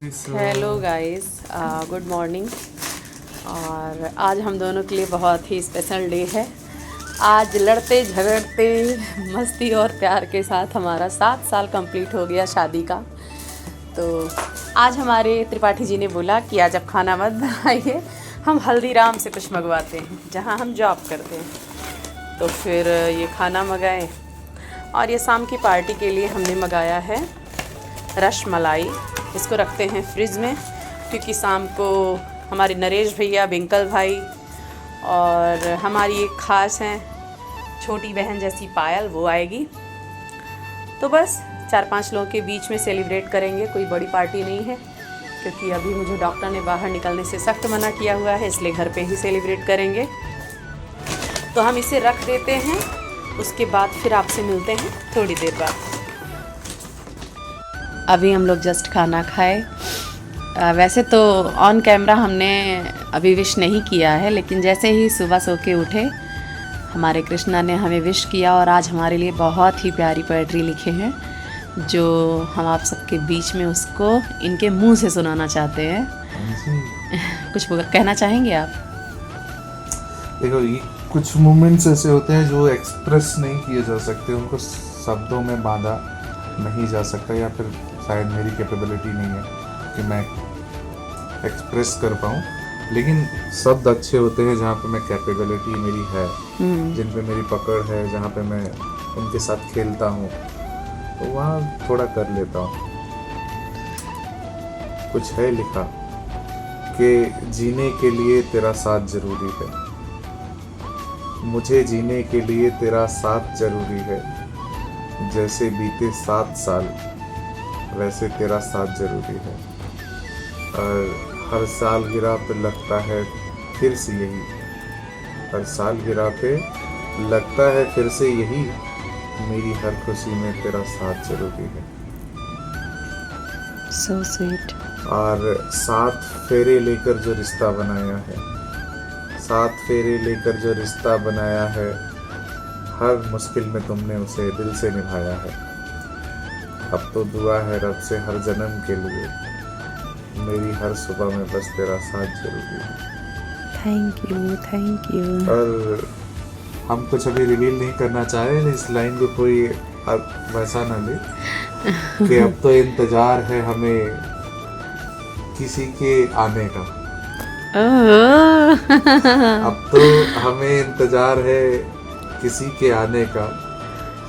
Hello guys, good morning. और आज हम दोनों के लिए बहुत ही स्पेशल डे है। आज लड़ते झगड़ते मस्ती और प्यार के साथ हमारा 7 साल कंप्लीट हो गया शादी का। तो आज हमारे त्रिपाठी जी ने बोला कि आज आप खाना मत बनाइए, हम हल्दीराम से कुछ मंगवाते हैं जहां हम जॉब करते हैं। तो फिर ये खाना मंगाए और ये शाम की पार्टी के लिए हमने मंगाया है रसमलाई। इसको रखते हैं फ्रिज में क्योंकि शाम को हमारे नरेश भैया, बिंकल भाई और हमारी एक ख़ास हैं छोटी बहन जैसी पायल, वो आएगी। तो बस 4-5 लोगों के बीच में सेलिब्रेट करेंगे, कोई बड़ी पार्टी नहीं है क्योंकि अभी मुझे डॉक्टर ने बाहर निकलने से सख्त मना किया हुआ है, इसलिए घर पे ही सेलिब्रेट करेंगे। तो हम इसे रख देते हैं, उसके बाद फिर आपसे मिलते हैं थोड़ी देर बाद। अभी हम लोग जस्ट खाना खाए। वैसे तो ऑन कैमरा हमने अभी विश नहीं किया है, लेकिन जैसे ही सुबह सो के उठे हमारे कृष्णा ने हमें विश किया और आज हमारे लिए बहुत ही प्यारी पोएट्री लिखे हैं जो हम आप सबके बीच में उसको इनके मुंह से सुनाना चाहते हैं। कुछ कहना चाहेंगे आप? देखो, ये कुछ मोमेंट्स ऐसे होते हैं जो एक्सप्रेस नहीं किए जा सकते, उनको शब्दों में बांधा नहीं जा सकता, या फिर शायद मेरी कैपेबिलिटी नहीं है कि मैं एक्सप्रेस कर पाऊँ। लेकिन शब्द अच्छे होते हैं जहाँ पे मैं कैपेबिलिटी मेरी है, जिन पे मेरी पकड़ है, जहाँ पे मैं उनके साथ खेलता हूँ, तो वहाँ थोड़ा कर लेता हूँ। कुछ है लिखा कि जीने के लिए तेरा साथ जरूरी है, मुझे जीने के लिए तेरा साथ जरूरी है, जैसे बीते 7 साल वैसे तेरा साथ जरूरी है। और हर साल गिरा पे लगता है फिर से यही, हर साल गिरा पे लगता है फिर से यही, मेरी हर खुशी में तेरा साथ जरूरी है। So sweet। और 7 फेरे लेकर जो रिश्ता बनाया है, 7 फेरे लेकर जो रिश्ता बनाया है, हर मुश्किल में तुमने उसे दिल से निभाया है। अब तो दुआ है रब से हर जन्म के लिए, मेरी हर सुबह में बस तेरा साथ जरूरी है। Thank you. और हम कुछ अभी रिवील नहीं करना चाह रहे, इस लाइन को कोई वैसा ना ले कि अब तो इंतजार है हमें किसी के आने का। अब तो हमें इंतजार है किसी के आने का,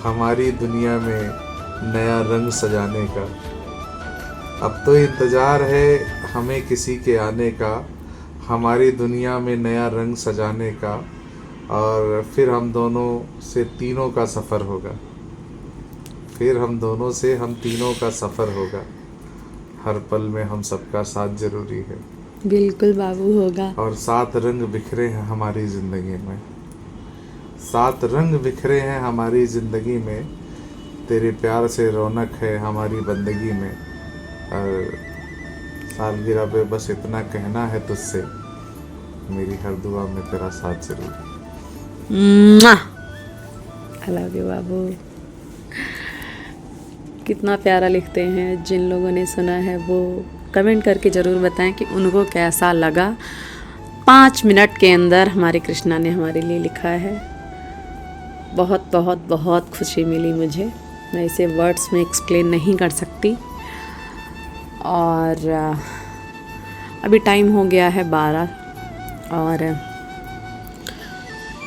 हमारी दुनिया में नया रंग सजाने का। अब तो इंतजार है हमें किसी के आने का, हमारी दुनिया में नया रंग सजाने का। और फिर हम दोनों से तीनों का सफ़र होगा, फिर हम दोनों से हम तीनों का सफ़र होगा, हर पल में हम सबका साथ ज़रूरी है। बिल्कुल बाबू, होगा। और 7 रंग बिखरे हैं हमारी ज़िंदगी में, 7 रंग बिखरे हैं हमारी ज़िंदगी में, तेरे प्यार से रौनक है हमारी बंदगी में। और सालगिरह पे बस इतना कहना है तुझसे, मेरी हर दुआ में तेरा साथ जरूर। आई लव यू बाबू। कितना प्यारा लिखते हैं। जिन लोगों ने सुना है वो कमेंट करके ज़रूर बताएं कि उनको कैसा लगा। 5 मिनट के अंदर हमारे कृष्णा ने हमारे लिए लिखा है। बहुत बहुत बहुत खुशी मिली मुझे, मैं इसे वर्ड्स में एक्सप्लेन नहीं कर सकती। और अभी टाइम हो गया है 12 और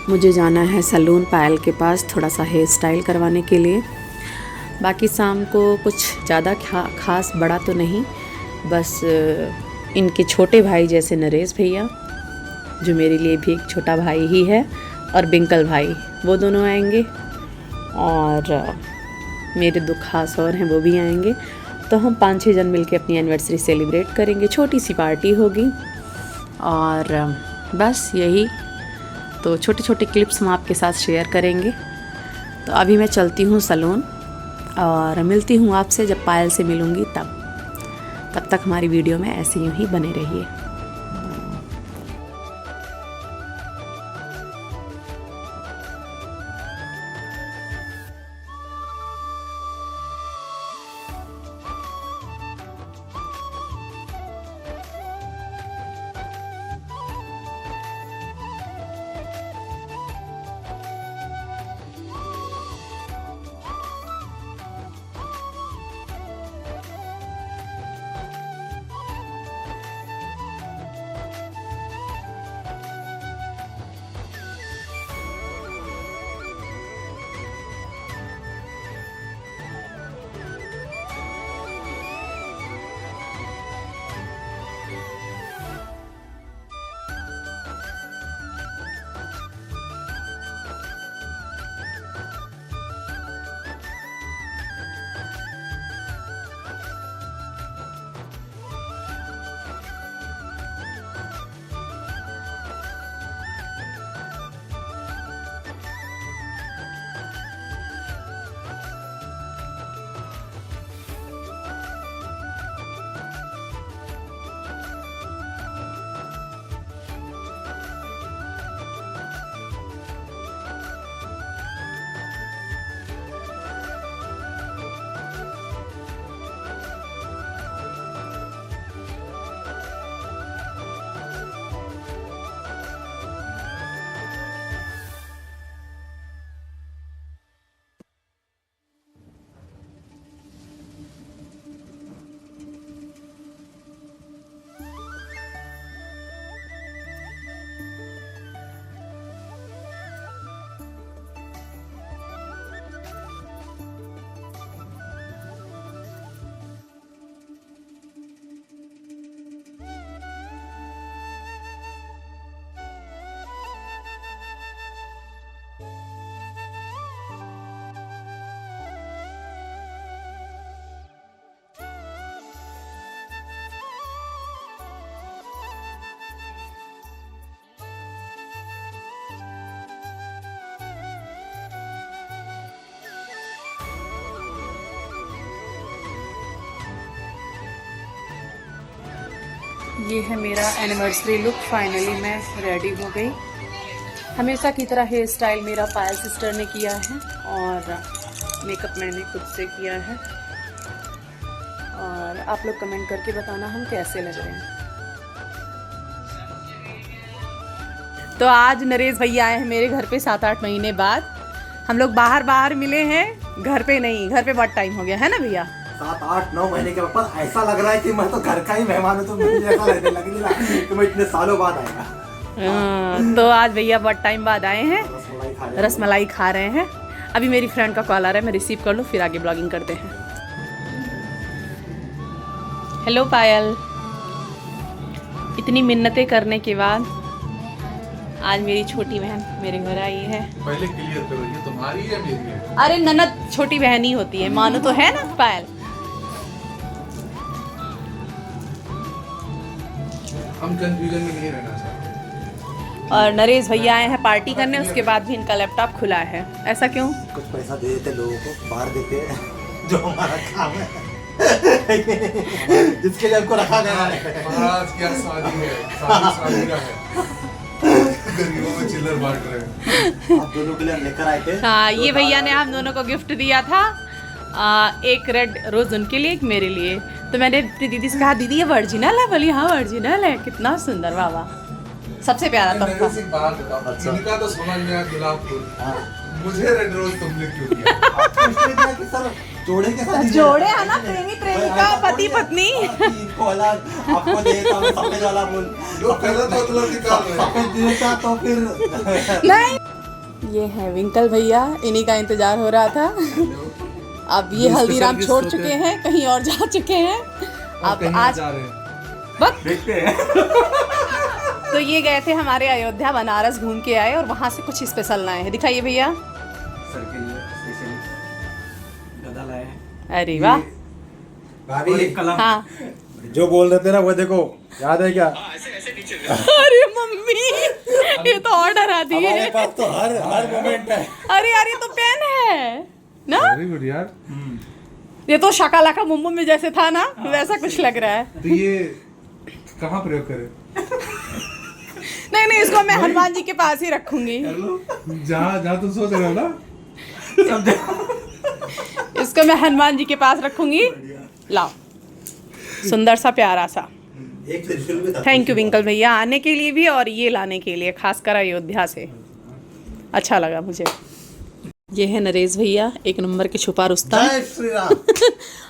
मुझे जाना है सैलून पायल के पास थोड़ा सा हेयर स्टाइल करवाने के लिए। बाकी शाम को कुछ ज़्यादा खास बड़ा तो नहीं, बस इनके छोटे भाई जैसे नरेश भैया, जो मेरे लिए भी एक छोटा भाई ही है, और बिंकल भाई, वो दोनों आएंगे। और मेरे 2 खास और हैं, वो भी आएंगे। तो हम 5-6 जन मिलके अपनी एनिवर्सरी सेलिब्रेट करेंगे, छोटी सी पार्टी होगी। और बस यही, तो छोटे छोटे क्लिप्स हम आपके साथ शेयर करेंगे। तो अभी मैं चलती हूँ सैलून और मिलती हूँ आपसे जब पायल से मिलूँगी तब तक हमारी वीडियो में ऐसे यूँ ही बने रहिए। ये है मेरा एनिवर्सरी लुक। फाइनली मैं रेडी हो गई। हमेशा की तरह हेयर स्टाइल मेरा पायल सिस्टर ने किया है और मेकअप मैंने खुद से किया है। और आप लोग कमेंट करके बताना हम कैसे लग रहे हैं। तो आज नरेश भैया आए हैं मेरे घर पे 7-8 महीने बाद। हम लोग बाहर मिले हैं, घर पे नहीं। घर पे बहुत टाइम हो गया है ना भैया? 7-8-9 महीने के बाद ऐसा लग रहा है कि मैं तो घर का ही मेहमान हूँ। तो मुझे ऐसा लगने लग रहा है कि मैं इतने सालों बाद आएगा। तो आज भैया बहुत टाइम बाद आए हैं, रसमलाई खा रहे हैं। अभी मेरी फ्रेंड का कॉल आ रहा है, मैं रिसीव कर लूँ फिर आगे ब्लॉगिंग करते हैं। हेलो पायल, इतनी मिन्नतें करने के बाद आज मेरी छोटी बहन मेरे घर आई है। पहले क्लियर करो, ये तुम्हारी है मेरी है? अरे ननद छोटी बहन ही होती है, मानो तो है ना पायल। हम कंफ्यूजन में नहीं रहना चाहते। और नरेश भैया आए हैं पार्टी करने, उसके बाद भी इनका लैपटॉप खुला है। ऐसा क्यों? कुछ पैसा दे देते लोगों को, बाहर देते जो हमारा काम है। जिसके लिए हमको रखा गया है। महाराज क्या शादी है, शादी का है। गरीबों में चिल्लर बांट रहे हैं। आप दोनों के लिए हम लेकर आए थे। हाँ, ये भैया ने हम दोनों को गिफ्ट दिया था। एक रेड रोज उनके लिए, एक मेरे लिए। तो मैंने अपनी दीदी से कहा, दीदी ये वर्जिनल है? बोली हाँ वर्जिनल है। कितना सुंदर वाह, सबसे प्यारा तोहफा। एक बात बताओ, इनका तो समझ में आया गुलाब फूल, हाँ। मुझे रेड रोज तुमने क्यों दिया? आपको इसलिए दिया कि सर जोड़े के साथ जोड़े है ना, प्रेमी प्रेमिका, पति पत्नी। इनको अलग आपको देता मैं सफेद वाला बोल। लोग गलत मतलब निकाल रहे हैं। सफेद देता तो फिर नहीं। ये है विंकल भैया, इन्हीं का इंतजार हो रहा था। अब ये हल्दीराम छोड़ चुके हैं, कहीं और जा चुके हैं। अब आज देखते हैं। तो ये गए थे हमारे अयोध्या बनारस, घूम के आए और वहाँ से कुछ स्पेशल लाए हैं। दिखाइए भैया। सर के लिए स्पेशली गदा लाए हैं। अरे वाह। भाभी कलम। हाँ। जो बोल रहे थे ना वो देखो, याद है क्या? अरे मम्मी, ये तो ऑर्डर आ दिए। हमारे पास तो हर मोमेंट है। अरे यार, ये तो पेन है ना? वेरी गुड यार। ये तो शाकालाका मुम्बू में जैसे था ना, वैसा कुछ लग रहा है। तो ये कहाँ प्रयोग करें? नहीं, इसको मैं हनुमान जी के पास ही रखूंगी। जहाँ तुम सोच रहे हो ना। इसको मैं हनुमान जी के पास रखूंगी। लाओ, सुंदर सा प्यारा सा। थैंक यू विंकल भैया आने के लिए भी और ये लाने के लिए, खासकर अयोध्या से। अच्छा लगा मुझे। ये है नरेश भैया, एक नंबर के छुपा रुस्तम। जय श्री राम।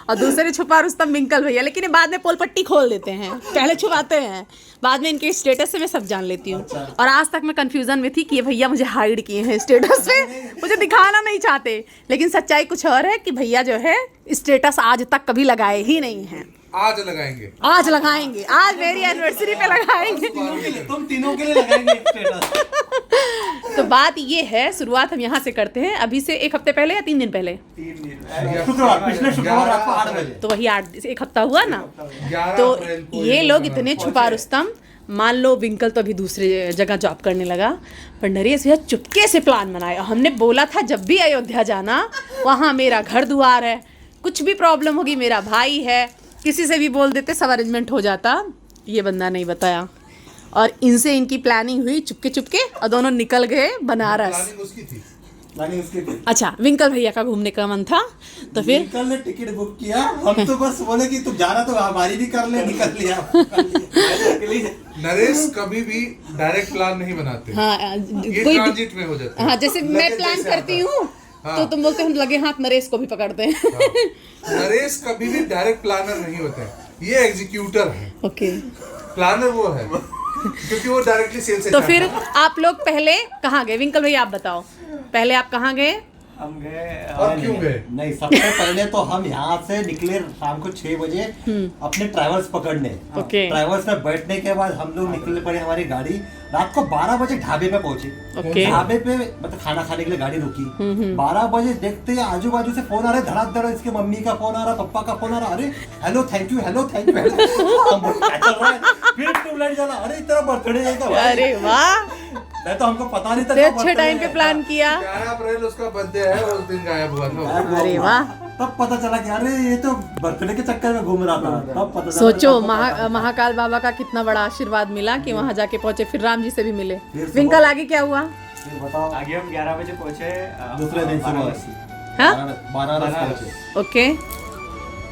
और दूसरे छुपा रुस्तम विंकल भैया, लेकिन ये बाद में पोल पट्टी खोल देते हैं, पहले छुपाते हैं, बाद में इनके स्टेटस से मैं सब जान लेती हूँ। और आज तक मैं कंफ्यूजन में थी कि ये भैया मुझे हाइड किए हैं स्टेटस पे, मुझे दिखाना नहीं चाहते। लेकिन सच्चाई कुछ और है कि भैया जो है स्टेटस आज तक कभी लगाए ही नहीं है। आज लगाएंगे, आज लगाएंगे, आज मेरी एनिवर्सरी पे लगाएंगे। तुम तीनों के लिए लगाएंगे स्टेटस। तो बात ये है, शुरुआत हम यहाँ से करते हैं। अभी से 1 हफ्ते पहले या 3 दिन पहले? शुक्रवार, पिछले शुक्रवार रात को 8 बजे। तो वही 1 हफ्ता हुआ ना। तो ये लोग इतने छुपा रुस्तम, मान लो विंकल तो अभी दूसरे जगह जॉब करने लगा, पर नरेश भैया चुपके से प्लान बनाया। हमने बोला था जब भी अयोध्या जाना, वहाँ मेरा घर दुआर है, कुछ भी प्रॉब्लम होगी मेरा भाई है, किसी से भी बोल देते, सब अरेंजमेंट हो जाता। ये बंदा नहीं बताया और इनसे इनकी प्लानिंग हुई चुपके चुपके और दोनों निकल गए बनारस। उसकी थी। अच्छा, विंकल भैया का घूमने का मन था तो फिर विंकल ने टिकट बुक किया। हम तो बस बोले कि तुम जाना तो हमारी भी कर ले, निकल लिया। नरेश कभी भी डायरेक्ट प्लान नहीं बनाते। हाँ, ये कोई ट्रांजिट में हो जाता है। हाँ, जैसे मैं प्लान करती हूँ तो तुम बोलते हम लगे हाथ नरेश को भी पकड़ते हैं। नरेश कभी भी डायरेक्ट प्लानर नहीं होते, ये एग्जीक्यूटर है। ओके, प्लानर वो है क्योंकि वो डायरेक्टली सेल से। तो फिर आप लोग पहले कहाँ गए? विंकल भैया आप बताओ, पहले आप कहाँ गए? हम गए और क्यों गए? नहीं, सबसे पहले तो हम यहाँ से निकले शाम को 6 बजे अपने ट्रैवल्स पकड़ने। ओके। ट्रैवल्स में बैठने के बाद हम लोग निकलने पड़े, हमारी गाड़ी रात को 12 बजे ढाबे पे पहुंचे। ओके। ढाबे पे मतलब खाना खाने के लिए गाड़ी रुकी। 12 बजे देखते हैं आजू बाजू से फोन आ रहे, धड़ाक धड़, इसके मम्मी का फोन आ रहा, पापा का फोन आ रहा। अरे hello thank you, hello thank you, क्या चल रहा है? फिर ट्यूबलाइट जला, अरे इतना बर्थडे है क्या? अरे वाह, मैं तो हमको पता नहीं था। अच्छे टाइम पे प्लान किया। 11 अप्रैल उसका बर्थडे है, उस दिन गायब हुआ था। अरे वाह, तब पता चला कि अरे ये तो बर्थडे के चक्कर में घूम रहा था। तब पता चला। सोचो महाकाल बाबा का कितना बड़ा आशीर्वाद मिला कि वहाँ जाके पहुंचे, फिर राम जी से भी मिले। ट्विंकल आगे क्या हुआ? फिर बताओ। आगे हम 11 बजे पहुंचे। दूसरे दिन सुबह वाराणसी। हाँ? बनारस पहुंचे। ओके,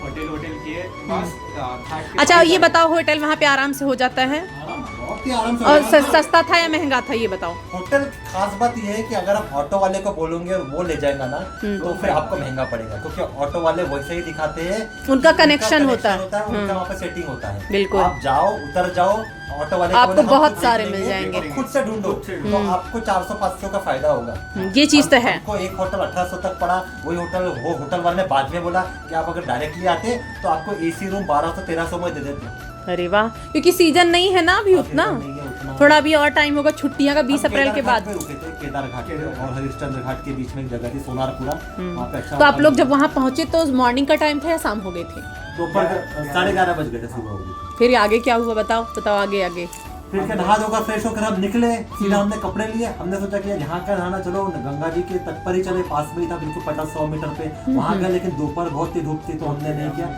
होटल किए बस घाट के अच्छा ये बताओ, होटल वहाँ पे आराम से हो जाता है बहुत ही आराम से और हो जाता है। सस्ता था या महंगा था, ये बताओ। होटल खास बात ये है कि अगर आप ऑटो वाले को बोलोगे और वो ले जाएगा ना तो फिर आपको महंगा पड़ेगा, क्योंकि ऑटो वाले वैसे ही दिखाते हैं, उनका कनेक्शन होता है। उनका वहाँ पे सेटिंग होता है। बिल्कुल। आप जाओ, उतर जाओ, ऑटो वाले को आपको बोले, हम बहुत खुद सारे देख मिल लेंगे, जाएंगे। और खुद से ढूंढो तो आपको 400-500 का फायदा होगा। ये चीज तो है। हमको एक होटल 1800 तक पड़ा। वो होटल वाले ने बाद में बोला कि आप अगर डायरेक्टली आते तो आपको एसी रूम 1200-1300 में दे देते। अरे वाह, क्योंकि सीजन नहीं है ना अभी उतना, नहीं है उतना। थोड़ा अभी और टाइम होगा छुट्टियां का, 20 हम अप्रैल के केदार बाद। घाट पे रुके थे, केदार घाट पे और हरिश्चंद्र घाट के बीच में एक जगह थी सोनारपुरा, वहाँ पे अच्छा। तो आप लोग जब वहाँ पहुंचे तो मॉर्निंग का टाइम था या शाम हो गई थी? दोपहर 11:30 बज गए थे, सुबह हो गई थी। फिर आगे क्या हुआ, बताओ आगे आगे। फिर क्या, नहा धोकर फ्रेश होकर हम निकले, सीधा हमने कपड़े लिए। हमने सोचा कि यहाँ का नहाना, चलो गंगा जी के तट पर ही चले, पास में ही था, बिल्कुल 50-100 मीटर पे वहाँ गए। लेकिन दोपहर बहुत ही धूप थी तो हमने नहीं किया।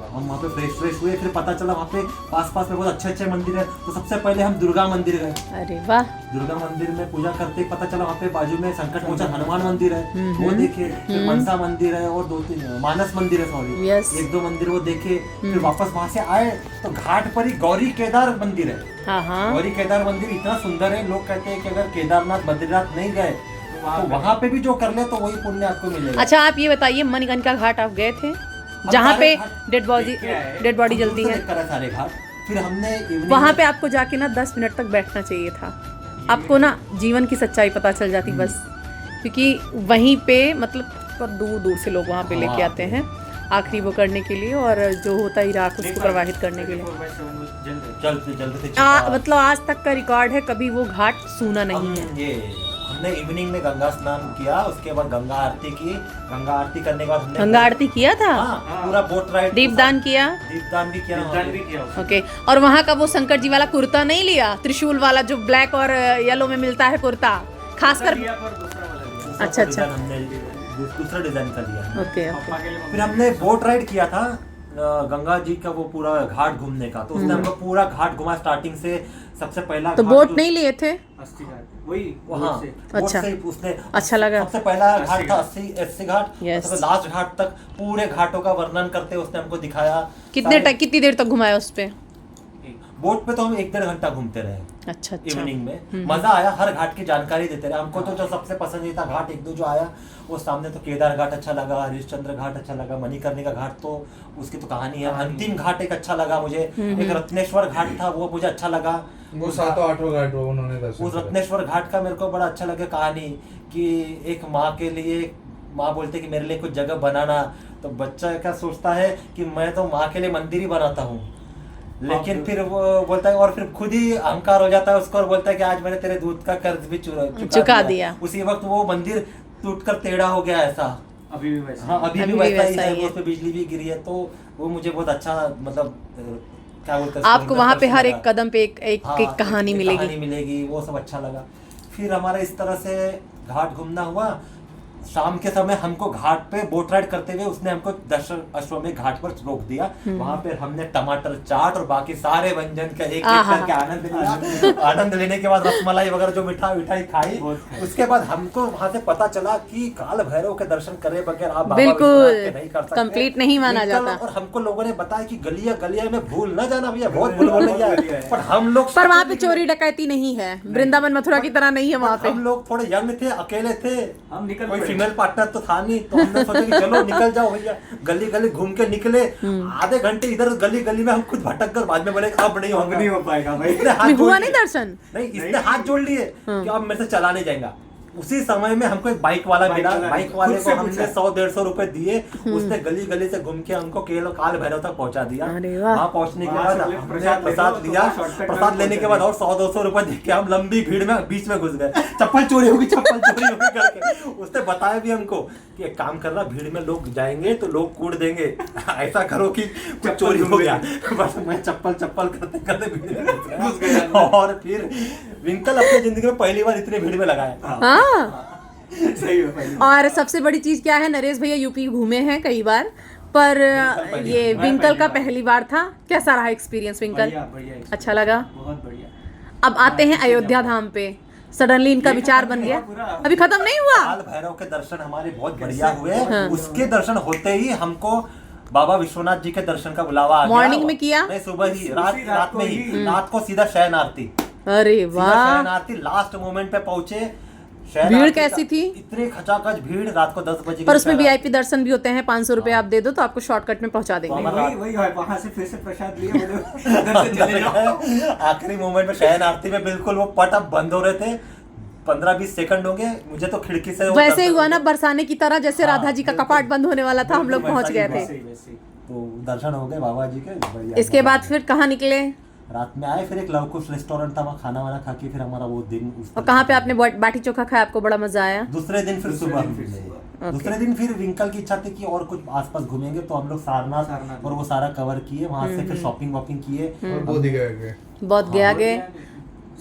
हम वहाँ पे फ्रेश हुए। फिर पता चला वहाँ पे पास में बहुत अच्छे मंदिर है, तो सबसे पहले हम दुर्गा मंदिर गए। अरे वाह, दुर्गा मंदिर में पूजा करते ही पता चला वहाँ पे बाजू में संकट मोचन हनुमान मंदिर है, वो देखे। फिर मनसा मंदिर है और 2-3 मानस मंदिर है, सॉरी Yes. 1-2 मंदिर वो देखे। फिर वापस वहाँ से आए तो घाट पर ही गौरी केदार मंदिर है। हाँ गौरी केदार मंदिर इतना सुंदर है, लोग कहते हैं कि अगर केदारनाथ बद्रीनाथ नहीं गए तो वहाँ पे भी जो कर ले तो वही पुण्य आपको मिलेगा। अच्छा आप ये बताइए, मणिकर्णिका घाट आप गए थे जहाँ पे डेड बॉडी जलती है? सारे घाट। फिर हमने evening वहाँ में- पे आपको जाके ना 10 मिनट तक बैठना चाहिए था, आपको ना जीवन की सच्चाई पता चल जाती बस, क्योंकि वहीं पे मतलब दूर दूर से लोग वहाँ पे लेके आते हैं आखिरी वो करने के लिए, और जो होता है राख उसको प्रवाहित करने के लिए। चलते थे मतलब आज तक का रिकॉर्ड है, कभी वो घाट सूना नहीं है। हमने इवनिंग में गंगा स्नान किया, उसके बाद गंगा आरती की। गंगा आरती करने के बाद हमने गंगा आरती किया था? हाँ, पूरा बोट राइड, दीपदान किया? दीपदान भी किया। ओके, और वहाँ का वो शंकर जी वाला कुर्ता नहीं लिया, त्रिशूल वाला जो ब्लैक और येलो में मिलता है कुर्ता, खासकर? अच्छा हमने दूसरा डिजाइन का लिया। ओके। फिर हमने बोट राइड किया था गंगा जी का, वो पूरा घाट घूमने का। तो उसने हमको पूरा घाट घुमा स्टार्टिंग से। सबसे पहला तो बोट नहीं लिए थे? वही वहाँ अच्छा। उसने अच्छा लगा। सबसे पहला घाट था 80 घाट। Yes. लास्ट घाट तक पूरे घाटों का वर्णन करते उसने हमको दिखाया। कितनी देर तक घुमाया उस पे? बोट पे तो हम 1-1.5 घंटा घूमते रहे अच्छा। इवनिंग में। मजा आया, हर घाट की जानकारी देते रहे हमको। तो जो सबसे पसंदीदा घाट 1-2 जो आया वो सामने, तो केदार घाट अच्छा लगा, हरिश्चंद्र घाट अच्छा लगा, मणिकर्णिका घाट तो उसकी तो कहानी है। अंतिम घाट एक अच्छा लगा मुझे, एक रत्नेश्वर घाट था वो मुझे अच्छा लगा। वो 7-8 घाट वो उन्होंने दर्शन उस किया। रत्नेश्वर घाट का मेरे को बड़ा अच्छा लगा कहानी, कि एक माँ के लिए, माँ बोलते कि मेरे लिए कुछ जगह बनाना, तो बच्चा क्या सोचता है कि मैं तो माँ के लिए मंदिर ही बनाता हूँ, लेकिन फिर वो बोलता है और फिर खुद ही अहंकार हो जाता है उसको और बोलता है कि आज मैंने तेरे दूध का कर्ज भी चुका दिया। उसी वक्त वो मंदिर टूटकर टेढ़ा हो गया ऐसा। अभी भी वैसा। हाँ, अभी भी वैसा ही है। उस पे बिजली भी गिरी है, तो वो मुझे बहुत अच्छा, मतलब क्या बोलते हैं, आपको वहाँ पे हर एक कदम पे एक कहानी मिलेगी, वो सब अच्छा लगा। फिर हमारा इस तरह से घाट घूमना हुआ। शाम के समय हमको घाट पे बोट राइड करते हुए उसने हमको दर्शन अश्वमेध घाट पर रोक दिया। वहाँ पे हमने टमाटर चाट और बाकी सारे व्यंजन का एक करके आनंद लिया। आनंद लेने के बाद रसमलाई वगैरह जो मिठाई खाई। उसके बाद हमको वहाँ से पता चला कि काल भैरव के दर्शन करे बगैर आप बिल्कुल नहीं कर सकते, कंप्लीट नहीं माना जाता। और हमको लोगों ने बताया कि गलिया में भूल न जाना भैया, बहुत भूल है। पर हम लोग, पर वहाँ पे चोरी डकैती नहीं है, वृंदावन मथुरा की तरह नहीं है वहाँ पे। हम लोग थोड़े यंग थे, अकेले थे, हम निकल कोई पड़े। फीमेल पार्टनर तो था नहीं, तो हमने सोचा कि चलो निकल जाओ भैया। गली घूम के निकले। आधे घंटे इधर गली में हम खुद भटक कर बाद में बोले अब नहीं हो पाएगा भाई। इसने हाथ जोड़ हुआ लिए। नहीं दर्शन? नहीं, इसने हाथ जोड़ लिए कि अब मेरे से चला नहीं जाएगा। उसी समय में हमको एक बाइक वाला मिला। बाइक वाले को हमने 100-150 रुपए दिए। उसने गली से घूम के हमको काल भैरव तक पहुंचा दिया। वहाँ पहुंचने के बाद हमने प्रसाद लिया। प्रसाद लेने के बाद और 100-200 रुपए दे के हम लंबी भीड़ में बीच में घुस गए। चप्पल चोरी होगी करके। उसने बताया भी हमको कि एक काम करना, भीड़ में लोग जाएंगे तो लोग कूट देंगे, ऐसा करो कि कुछ चोरी हो गया। बस मैं चप्पल करते भीड़ में घुस गया। और फिर विंकल अपनी जिंदगी में पहली बार इतनी भीड़ में लगाया। सही है पहली। और सबसे बड़ी चीज क्या है, नरेश भैया यूपी घूमे हैं कई बार, पर ये विंकल का पहली बार था। कैसा रहा एक्सपीरियंस विंकल? बढ़िया बढ़िया experience, अच्छा लगा? बहुत बढ़िया। अब आते हैं अयोध्या धाम पे। सडनली इनका विचार बन गया, अभी खत्म नहीं हुआ। काल भैरव के दर्शन हमारे बहुत बढ़िया हुए। उसके दर्शन होते ही हमको बाबा विश्वनाथ जी के दर्शन का बुलावा आ गया। मॉर्निंग में किया? नहीं, सुबह ही, उसी रात में ही, रात को सीधा शयन आरती। अरे सीधा वाह, शयन आरती लास्ट मोमेंट पे पहुंचे। शयन भीड़ आरती कैसी का- थी? इतने खचाखच भीड़, रात को 10 बजे पर उसमें शयन वीआईपी दर्शन भी होते हैं। 500 रुपए आप दे दो तो आपको शॉर्टकट में पहुंचा देंगे। वही है, वहाँ से फिर से प्रसाद लिए बोले उधर से चले जाओ। आखिरी मोमेंट में शयन आरती में बिल्कुल वो पट अब बंद हो रहे थे। 15-20 सेकंड होंगे, मुझे तो खिड़की से वो वैसे ही दर्शन- हुआ ना बरसाने की तरह, जैसे हाँ, राधा जी का कपाट बंद होने वाला था, हम लोग बिल्कुल पहुंच वैसा गए ही थे। वैसे ही, वैसे ही। तो दर्शन हो गए बाबा जी के, बढ़िया। इसके बाद फिर कहाँ निकले रात में आए, फिर एक लवकुश रेस्टोरेंट था, वहाँ खाना वाना खा के फिर हमारा वो दिन उस और कहाँ पे आपने बाटी चोखा खाया? आपको बड़ा मजा आया? दूसरे दिन फिर दूसरे सुबह दिन फिर मिले। सुबह। दूसरे दिन फिर विंकल की इच्छा थी कि और कुछ आसपास घूमेंगे, तो हम लोग सारनाथ और वो सारा कवर किए। वहाँ से फिर शॉपिंग वॉपिंग किए। और बोधी गए बहुत गया गए।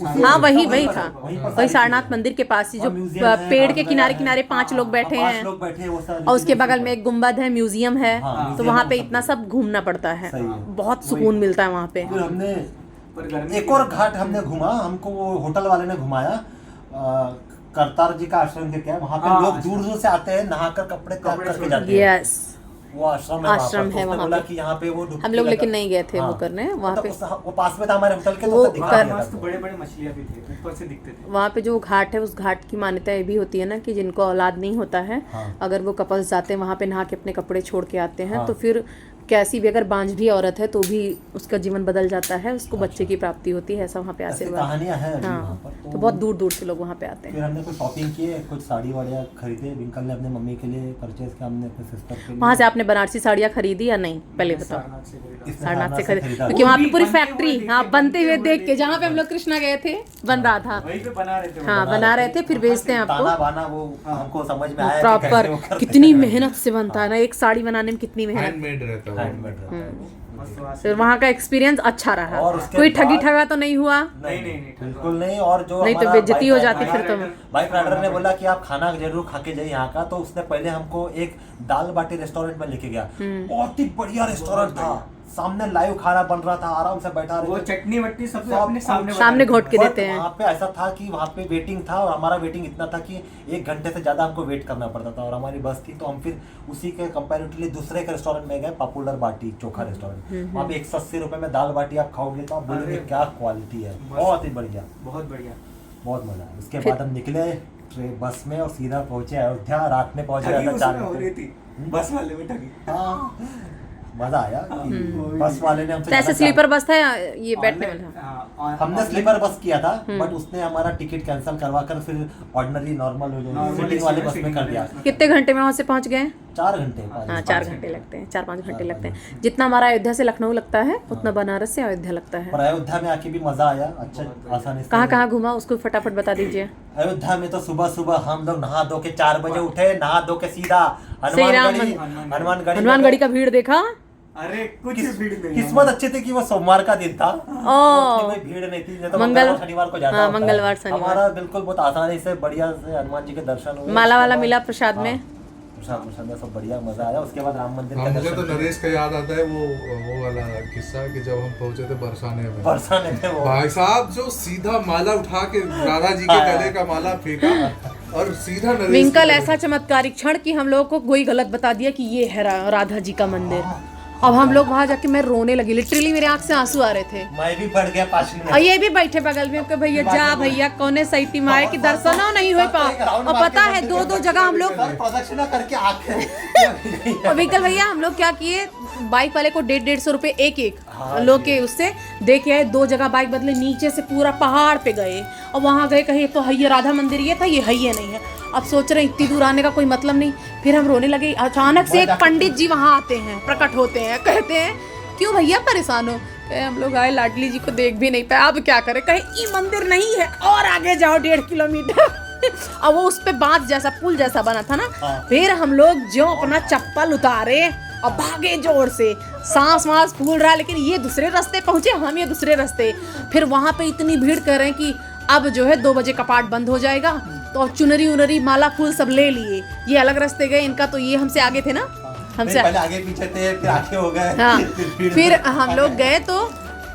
उसी- हाँ वही वहीं पर- था, वहीं पर वही सारी सारनाथ चीजें। मंदिर के पास ही, जो और म्यूजियम है, पेड़ के और किनारे है। किनारे 5 लोग बैठे 5 हैं, लोग बैठे हैं, वो सारी और उसके चीजें बगल में एक गुम्बद है, म्यूजियम है। हाँ, तो म्यूजियम वहाँ है, पे सब इतना सब घूमना पड़ता है, सही है। बहुत सुकून मिलता है वहाँ पे। फिर हमने पर गर्मी एक और घाट हमने घूमा, हमको वो होटल वाले ने घुमाया। करतार जी का आश्रम के क्या है, वहाँ पे हाँ, लोग आश्रम। दूर दूर से आते हैं, नहाकर कपड़े त्याग कपड़े करके छोड़ जाते हैं। यस, वो आश्रम है, आश्रम वहाँ पर। है तो उसने वहाँ बोला पे। कि यहाँ पे वो डुबकी हम लोग लगा- लेकिन नहीं गए थे वो हाँ। करने वहाँ तो पे। वो पास में था हमारे होटल के, वो तो दिखा कर- दिया मस्त था। बड़े बड़े मछलियाँ भी थे, ऊपर से दिखते थे। वहाँ पे जो घाट है, उस घाट की मान्यता ये भी होती है ना कि जिनको औलाद नहीं होता है, हाँ। अगर वो कपल्स जाते हैं वहाँ पे नहा के अपने कपड़े छोड़ के आते हैं, हाँ। तो फिर कैसी भी अगर बांझ भी औरत है तो भी उसका जीवन बदल जाता है, उसको बच्चे की प्राप्ति होती है, ऐसा वहाँ पे ऐसी आशीर्वाद। कहानियां हैं अभी वहाँ हाँ, पर। तो बहुत दूर दूर से लोग वहाँ पे आते हैं। फिर हमने कुछ शॉपिंग किए, कुछ साड़ी वाड़ियाँ खरीदे। विंकल ने अपने मम्मी के लिए परचेज किया, हमने अपने सिस्टर के लिए। वहाँ से आपने बनारसी साड़ियाँ खरीदी या नहीं, पहले मैंने बताओ। सारनाथ से खरीदा। इसने सारनाथ से खरीदी, खरीदा। क्योंकि वहाँ पे वो भी पूरी बनते हुए फैक्ट्री, देखे, हाँ बनते हुए बनते देख के, हुए जहाँ पे हम लोग कृष्णा गए थे बन रहा था। वहीं पे बना रहे थे वो। हाँ बना रहे थे, फिर बेचते हैं ताना आपको बाना वो हमको समझ में आया कि प्रॉपर। कैसे वो करते कितनी हैं। मेहनत से बनता है ना एक साड़ी बनाने में, कितनी मेहनत। हैंडमेड रहता है हैंडमेड रहता है वो। मस्त वहाँ से- फिर वहाँ का एक्सपीरियंस अच्छा रहा, और उसके कोई ठगी बाद- ठगा तो नहीं हुआ? नहीं नहीं नहीं बिल्कुल नहीं। और जो नहीं तो हमारा बेइज्जती बाइक हो राइडर- जाती फिर तो। बाइक राइडर ने बोला कि आप खाना जरूर खा के जाइए यहाँ का, तो उसने पहले हमको एक दाल बाटी रेस्टोरेंट में लेके गया। बहुत ही बढ़िया रेस्टोरेंट था, सामने लाइव खाना बन रहा था, आराम से बैठा वो रहे थे। चटनी वटनी सब सब अपने कुछ सामने सामने बनाई घोट के थी। देते हैं। वहाँ पे ऐसा था कि वहाँ पे वेटिंग था, और हमारा वेटिंग इतना था कि 1 घंटे से ज्यादा हमको वेट करना पड़ता था, और हमारी बस थी। तो हम फिर उसी के कंपैरेटिवली दूसरे के रेस्टोरेंट में गए, पॉपुलर बाटी चोखा रेस्टोरेंट। वहाँ पे 180 रुपए में दाल बाटी आप खाओगे तो आप बोलोगे अरे क्या क्वालिटी है, बहुत ही बढ़िया, बहुत बढ़िया। बहुत मजा आया। उसके फिर- बाद हम निकले ट्रेन बस में और सीधा पहुंचे अयोध्या। रात में पहुंचे ठगी था उसमें 4 हो रही घंटे। थी, बस वाले में ठगी। हाँ, मजा आया। बस वाले ने हमसे तो ऐसे ज्यादा स्लीपर बस था या ये बैठने Online- वाला? हाँ, और हमने online- स्लीपर बस किया था, बट उसने हमारा टिकट कैंसिल करवा कर फिर ऑर्डिनरी नॉर्मल Normal सिटिंग वाले AC बस में कर दिया। कितने घंटे में वहाँ से पहुँच गए? 4 घंटे हाँ 4 घंटे लगते हैं, 4-5 घंटे लगते हैं। जितना हमारा अयोध्या से लखनऊ लगता है उतना बनारस से अयोध्या लगता है। और अयोध्या में आके भी मजा आया, अच्छा आसानी से। कहाँ कहाँ घूमा उसको फटाफट बता दीजिए। अयोध्या में तो सुबह सुबह हम लोग नहा धो के 4 बजे उठे, नहा धो के सीधा हनुमानगढ़ी। हनुमानगढ़ी का भीड़ देखा? अरे कुछ भीड़ नहीं। किस्मत अच्छी थी कि वो सोमवार का दिन था, ओ कोई भीड़ नहीं थी। नहीं तो मंगल- मंगलवार शनिवार को जाना हाँ, होता है। मंगलवार, शनिवार। हमारा बिल्कुल बहुत आसानी से बढ़िया से हनुमान जी के दर्शन हुए। माला वाला उसके मिला बाद- प्रसाद में? हाँ, प्रसाद में सब बढ़िया मजा आया। उसके बाद राम मंदिर हाँ, का मुझे तो दर्शन किया। नरेश का याद आता है वो वाला किस्सा कि जब हम पहुंचे थे बरसाने में, बरसाने में वो भाई साहब जो सीधा माला उठा के राधा जी के गले का माला फेंका और सीधा नरेश विंकल के ऐसा चमत्कारिक क्षण कि हम लोगों को कोई गलत बता दिया कि ये है राधा जी का मंदिर। अब हम लोग वहां जाके मैं रोने लगी, लिटरली मेरे आंख से आंसू आ रहे थे। मैं भी बढ़ गया 5 मिनट। और ये भी बैठे बगल में कि भैया जा भैया कोने सही माए कि दर्शन नहीं हो पाओ। और पता है 2-2 जगह हम लोग, प्रदक्षिणा करके आके और विंकल भैया हम लोग क्या किए, बाइक वाले को 150 रुपए एक लोग के उससे दे के आए। 2 जगह बाइक बदले, नीचे से पूरा पहाड़ पे गए और वहां गए, कहे तो है राधा मंदिर ये था, ये है ये नहीं है। अब सोच रहे हैं इतनी दूर आने का कोई मतलब नहीं। फिर हम रोने लगे। अचानक से एक पंडित जी वहां आते हैं, प्रकट होते हैं, कहते हैं क्यों भैया परेशान हो? कहे हम लोग आए लाडली जी को देख भी नहीं पाए, अब क्या करें? कहे ये मंदिर नहीं है और आगे जाओ 1.5 किलोमीटर। अब वो उस पे बांध जैसा पुल जैसा बना था ना। फिर हम लोग जो अपना चप्पल उतारे और भागे जोर से, सांस वास फूल रहा, लेकिन ये दूसरे रास्ते पहुंचे, हम ये दूसरे रास्ते। फिर वहां पे इतनी भीड़ कर रहे हैं कि अब जो है 2 बजे कपाट बंद हो जाएगा, तो चुनरी उनरी माला फूल सब ले लिए, ये अलग रास्ते गए इनका, तो ये हमसे आगे थे ना, हमसे पहले आगे पीछे थे, फिर आगे हो गए। हाँ फिर हम लोग गए तो,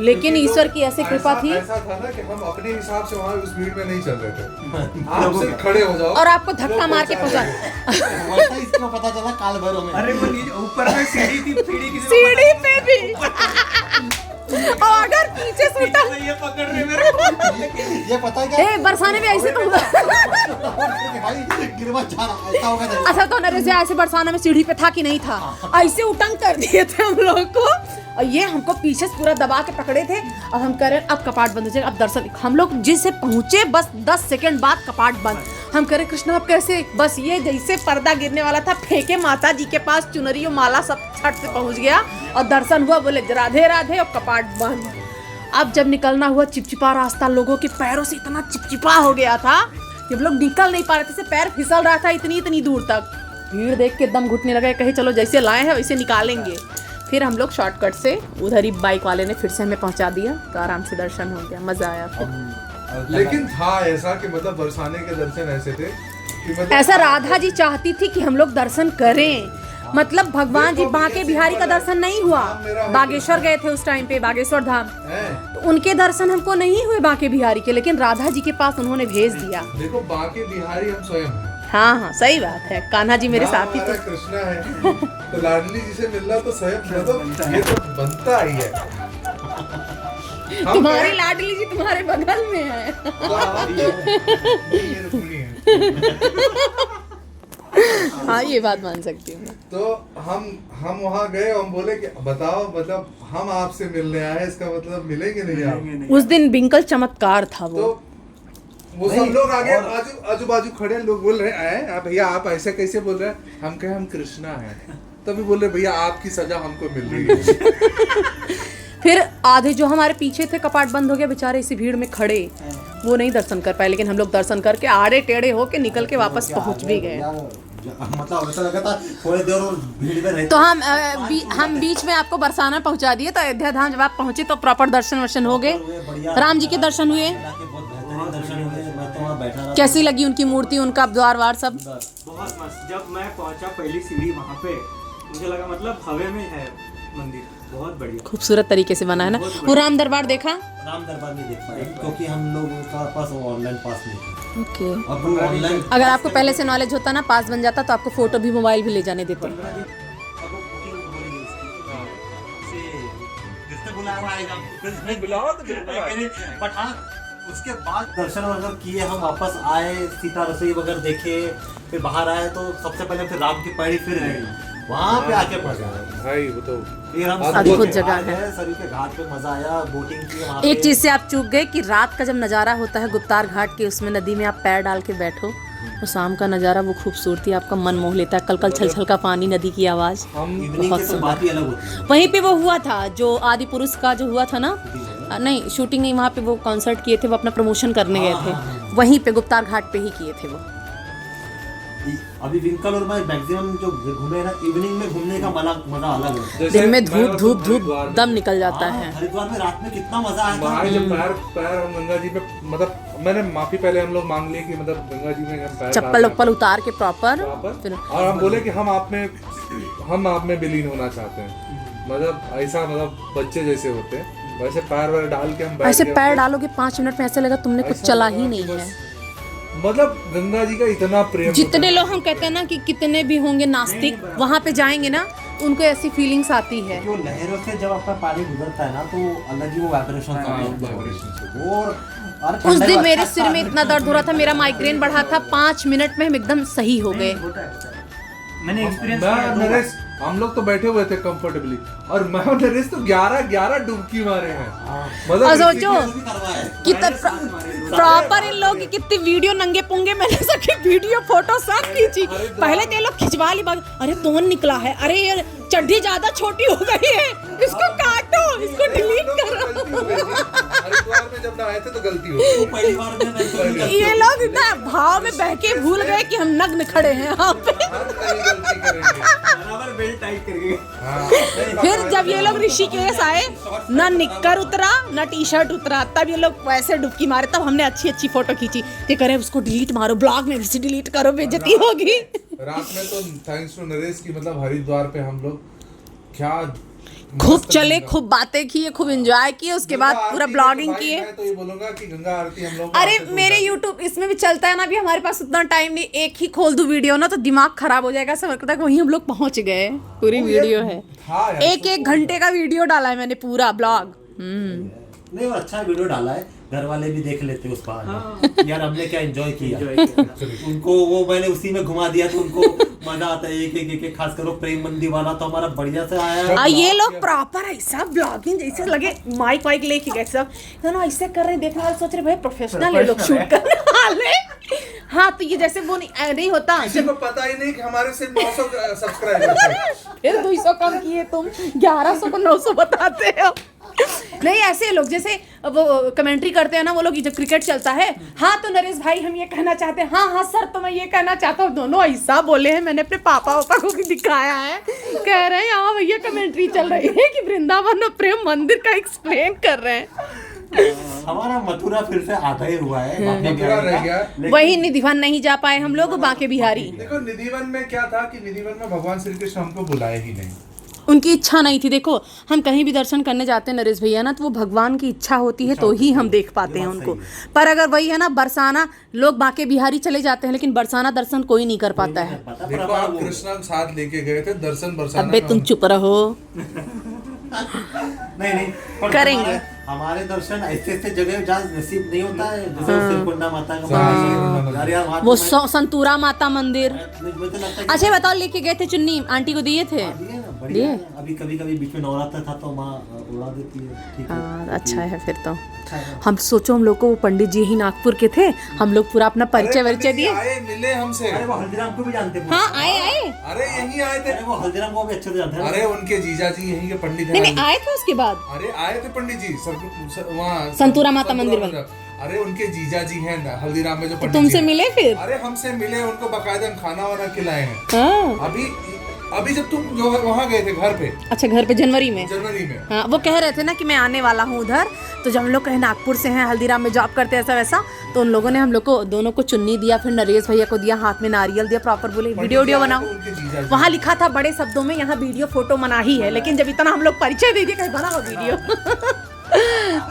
लेकिन ईश्वर की ऐसी कृपा थी। ऐसा था ना कि हम अपने हिसाब से वहाँ उस भीड़ में नहीं चल रहे थे, आप सिर्फ खड़े हो जाओ और आपको धक्का मार के पहुंचा। वैसा इसको पता चला काल भैरव में। अरे वो नीचे ऊपर में सीढ़ी थी, सीढ़ी किसी सीढ़ी पे भी और अगर पीछे से उठा, ये पकड़ रहे मेरे को। ये पता है क्या? ए बरसाने में ऐसे तो हुआ। भाई गिरवा जा रहा, ऐसा होगा जैसे। अच्छा तो नरेश ऐसे बरसाना में सीढ़ी पे था कि नहीं था, ऐसे उटंग कर दिए थे हम लोग को, और ये हमको पीछे से पूरा दबा के पकड़े थे। और हम कह रहे अब कपाट बंद हो जाएगा, अब दर्शन, हम लोग जिससे पहुंचे बस 10 सेकंड बाद कपाट बंद। हम कह रहे कृष्णा अब कैसे, बस ये जैसे पर्दा गिरने वाला था, फेंके माता जी के पास चुनरी और माला सब छट से पहुंच गया और दर्शन हुआ, बोले राधे राधे, और कपाट बंद। अब जब निकलना हुआ, चिपचिपा रास्ता, लोगों के पैरों से इतना चिपचिपा हो गया था कि हम लोग निकल नहीं पा रहे थे, पैर फिसल रहा था इतनी दूर तक। भीड़ देख के एकदम घुटने लगे, कहे चलो जैसे लाए हैं वैसे निकालेंगे। फिर हम लोग शॉर्टकट से उधर ही बाइक वाले ने फिर से हमें पहुंचा दिया, तो आराम से दर्शन हो गया, मजा आया फिर। लेकिन था ऐसा कि मतलब बरसाने के दर्शन ऐसे थे कि मतलब ऐसा राधा जी चाहती थी कि हम लोग दर्शन करें, मतलब भगवान जी बांके बिहारी का दर्शन नहीं हुआ, बागेश्वर गए थे उस टाइम पे, बागेश्वर धाम, तो उनके दर्शन हमको नहीं हुए बांके बिहारी के, लेकिन राधा जी के पास उन्होंने भेज दिया। देखो बांके बिहारी हम स्वयं हैं। हाँ सही बात है, कान्हा जी मेरे साथ ही हमारा तो। कृष्णा है, तो लाडली जी से मिलना तो स्वयं मतलब ये तो बनता ही है। हम तुम्हारी कहें- लाडली जी तुम्हारे बगल में है। तो आप तो ये रुकनी है। हाँ ये बात मान सकती हूँ मैं। तो हम वहाँ गए और हम बोले कि बताओ, मतलब हम आपसे मिलने आए, इसका मतलब मिलेंगे नहीं आप? उस दिन बिंकल चमत्कार था वो। तो वो सब लोग आगे आजू बाजू खड़े लोग बोल रहे हैं भैया आप ऐसे कैसे बोल रहे हैं? हम कहे हम कृष्णा हैं, तभी बोल रहे भैया आपकी सजा हमको मिल रही है। फिर आधे जो हमारे पीछे थे, कपाट बंद हो गया, बेचारे इसी भीड़ में खड़े, वो नहीं दर्शन कर पाए, लेकिन हम लोग दर्शन करके आड़े टेढ़े होके निकल के वापस पहुंच भी गए। मतलब ऐसा लगा था थोड़ी देर और भीड़ में रहे। तो हम बीच में आपको बरसाना पहुंचा दिए, तो अयोध्या धाम जब आप पहुंचे तो प्रॉपर दर्शन वर्शन हो गए, राम जी के दर्शन हुए। बहुत बेहतरीन दर्शन हुए, मैं तो वहाँ बैठा रहा। कैसी लगी उनकी मूर्ति, उनका द्वार वार सब? बहुत मस्त। जब मैं पहुंचा पहली सीढ़ी वहाँ पे, मुझे लगा मतलब हवे में है मंदिर, बहुत बढ़िया, खूबसूरत तरीके से बना है ना। वो राम दरबार देखा? राम दरबार नहीं देख पाए क्योंकि हम लोग का पास ऑनलाइन पास नहीं था। ओके। अब ऑनलाइन अगर आपको पहले से नॉलेज होता ना, पास बन जाता, तो आपको फोटो भी मोबाइल भी ले जाने देते। उसके बाद दर्शन वगैरह किए, हम वापस आए, सीता रसोई वगैरह देखे, फिर बाहर आए तो सबसे पहले फिर राम की पैड़ी फिर वहाँ पे आके पड़ गए भाई वो तो फिर हम अद्भुत जगह है। सभी के घाट पे मजा आया, बोटिंग की वहाँ पे। एक चीज से आप चूक गए कि रात का जब नज़ारा होता है गुप्तार घाट के, उसमें नदी में आप पैर डाल के बैठो, तो शाम का नज़ारा, वो खूबसूरती आपका मन मोह लेता है। कल छल छल का पानी, नदी की आवाज़, इवनिंग बहुत की तो सुंदर। बात ही अलग होती है। वहीं पे वो हुआ था जो आदि पुरुष का जो हुआ था ना, नहीं शूटिंग नहीं, वहाँ पे वो कॉन्सर्ट किए थे, वो अपना प्रमोशन करने गए थे, वहीं पे गुप्तार घाट पे ही किए थे वो। अभी विंकल और मैं मैक्सिमम जो घूमे ना, इवनिंग में घूमने का मजा अलग है। दिन में धूप दम निकल जाता है। हरिद्वार में रात में कितना मजा आया था। वहाँ जब पैर हम गंगा जी पे, मतलब मैंने माफी पहले हम लोग मांग लिए कि मतलब गंगा जी में हम पैर चप्पल उप्पल उतार के प्रॉपर, फिर और हम बोले कि हम आप में विलीन होना चाहते हैं, मतलब ऐसा, मतलब बच्चे जैसे होते हैं वैसे पैर वैर डाल के हम बैठ ऐसे गए। पैर डालोगे 5 मिनट में ऐसे लगा तुमने कुछ चला ही नहीं है। मतलब गंगा जी का इतना प्रेम, जितने लोग हम कहते हैं ना कि कितने भी होंगे नास्तिक, वहाँ पे जाएंगे ना उनको ऐसी फीलिंग्स आती है। जो लहरों से जब आपका पानी गुजरता है ना, तो अलग ही वो वाइब्रेशन और उस दिन मेरे सिर में इतना दर्द हो रहा था, मेरा माइग्रेन बढ़ा था, 5 मिनट में हम एकदम सही हो गए। मैंने एक्सपीरियंस किया। नरेश हम लोग तो बैठे हुए थे कंफर्टेबली, और मैं और नरेश तो 11 डुबकी मारे हैं। मतलब और सोचो करवाए कितना प्रॉपर इन लोगों की कितनी वीडियो नंगे पुंगे, मैंने सबकी वीडियो फोटो सब खींची। पहले तो ये लोग खिंचवा ली बात, अरे तोन निकला है, अरे ये चड्डी ज्यादा छोटी हो गई है, इसको काटो, इसको डिलीट करो। हरिद्वार में जब नहाए थे तो गलती हो गई। वो पहली बार में मैं ये लोग इतना भाव में बह के भूल गए कि हम नग्न खड़े हैं यहाँ पे। नहीं गलती करेंगे। बराबर बेल्ट टाइट करके। हाँ फिर जब ये लोग ऋषिकेश आए, ना निक्कर उतरा ना टी शर्ट उतरा, तब ये लोग वैसे डुबकी मारे, तब हमने अच्छी अच्छी फोटो खींची। ये करे उसको डिलीट मारो, ब्लॉग में भी डिलीट करो, बेइज्जती होगी। रात में तो थैंक्स टू नरेश की मतलब हरिद्वार पे हम लोग क्या खूब मस्त चले, गंगा- खूब बातें किए, खूब एंजॉय किए, उसके बाद गंगा पूरा आरती ब्लॉगिंग में तो किए। भाई मैं तो ये बोलूंगा कि गंगा आरती हम लोग अरे मेरे YouTube इसमें भी चलता है ना, अभी हमारे पास उतना टाइम नहीं, एक ही खोल दूं वीडियो ना तो दिमाग खराब हो जाएगा। सब लगता है कि वहीं हम लोग पहुंच गए, पूरी वीडियो है। हाँ यार, एक घंटे का वीडियो डाला है मैंने, पूरा ब्लॉग। नहीं वो अच्छा वीडियो डाला है, घर वाले भी देख लेते हैं उस पर। यार हमने क्या एंजॉय किया, उनको वो मैंने उसी में घुमा दिया तो उनको मजा आता है। एक खास कर प्रेम मंदिर वाला तो हमारा बढ़िया से आया। ये लोग प्रॉपर ऐसा ब्लॉगिंग जैसे लगे, माइक वाइक लेके गए सब, दोनों ऐसे कर रहे हैं, देखने वाले सोच रहे भाई प्रोफेशनल ये लोग शूट करने वाले। हाँ तो ये जैसे वो नहीं होता, किसी को पता ही नहीं कि हमारे सिर्फ 900 सब्सक्राइबर्स हैं। फिर 200 कम किए तुम, 1100 को 900 बताते हो। नहीं ऐसे लोग जैसे वो कमेंट्री करते हैं ना, वो लोग जब क्रिकेट चलता है, हाँ तो नरेश भाई हम ये कहना चाहते हैं, हाँ हाँ सर तो मैं ये कहना चाहता हूँ, दोनों ऐसा बोले हैं। मैंने अपने पापा को भी दिखाया है, कह रहे हैं हाँ भैया कमेंट्री चल रही है कि वृंदावन और प्रेम मंदिर का एक्सप्लेन कर रहे हैं। हमारा मथुरा फिर से आधा ही हुआ है, बाकी मथुरा रह गया। वही निधिवन नहीं जा पाए हम लोग, बांके बिहारी। देखो निधिवन में क्या था कि निधिवन में भगवान श्री कृष्ण हमको बुलाए ही नहीं, उनकी इच्छा नहीं थी। देखो हम कहीं भी दर्शन करने जाते हैं नरेश भैया ना, तो वो भगवान की इच्छा होती है तो ही हम देख पाते हैं उनको। पर अगर वही है ना बरसाना, लोग बांके बिहारी चले जाते हैं लेकिन बरसाना दर्शन कोई नहीं कर पाता है। देखो आप कृष्णा के साथ लेके गए थे दर्शन बरसाना अबे में तुम चुप रहो। नहीं पर करेंगे। हमारे दर्शन ऐसे जगह जहाँ नसीब नहीं होता है, जैसे सिरकुंडा माता का हाँ। मंदिर। यार यार वहाँ वो तो संतूरा माता मंदिर। मुझे तो लगता है अच्छा बताओ, लेके गए थे चुन्नी, आंटी को दिए थे? दिए ना, बढ़िया है। अभी कभी कभी बीच में नवरात्र था तो माँ उड़ा देती है, ठीक है। हाँ अच्छा है फिर तो। अच्छा है। हम सोचो हम लोग को वो पंडित जी ही नागपुर के थे, हम लोग पूरा अपना परिचय वरिचय दिए। आए मिले हमसे। अरे वो हल्दीराम को भी जानते हैं। हाँ आए आए। अरे यहीं आए थे। अरे वो हल्दीराम को भी अच्छे से जानते हैं। अरे उनके जीजा जी यहीं के पंडित नहीं हैं। नहीं आए थे उसके बाद। अरे आए थे पंडित जी वहाँ संतूरा माता मंदिर वाले। अरे उनके जीजा जी हैं ना हल्दीराम में जो तो पंडित तुमसे जी हैं। मिले फिर? अरे हमसे मिले, उनको बकायदा हम खाना वाना खिलाए हैं। हाँ अभी जब तुम जो वहाँ गए थे घर पे, अच्छा घर पे जनवरी में। जनवरी में। हाँ वो कह रहे थे ना कि मैं आने वाला हूँ उधर, तो जब हम लोग कहीं नागपुर से हैं, हल्दीराम में जॉब करते हैं ऐसा वैसा, तो उन लोगों ने हम लोग को दोनों को चुन्नी दिया, फिर नरेश भैया को दिया, हाथ में नारियल दिया, प्रॉपर बोले वीडियो बनाओ। उनके जीजा जी। वहाँ लिखा था बड़े शब्दों में, यहाँ वीडियो फोटो मना ही है, लेकिन जब इतना हम लोग परिचय दे दिए कहीं बनाओ वीडियो।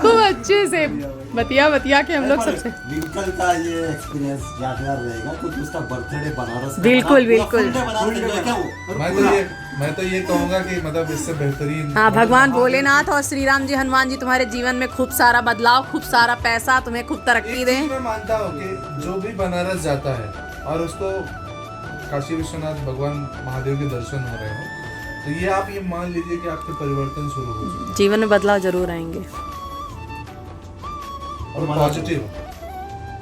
खूब अच्छे से बतिया के हम लोग सबसे। विंकल का ये एक्सपीरियंस यादगार रहेगा क्योंकि उसका बर्थडे बनारस में बिल्कुल, बना। बिल्कुल। पूरा full day बनारस enjoy किया वो। मैं तो ये कहूँगा कि मतलब इससे बेहतरीन। हाँ भगवान भोलेनाथ और श्री राम जी हनुमान जी तुम्हारे जीवन में खूब सारा बदलाव, खूब सारा पैसा, तुम्हें खूब तरक्की एक दें। चीज मैं मानता हूँ कि जो भी बनारस जाता है और उसको काशी विश्वनाथ भगवान महादेव के दर्शन हो रहे हो, तो ये आप ये मान लीजिए कि आपके परिवर्तन शुरू हो चुके जीवन में बदलाव जरूर आएंगे। और पॉजिटिव।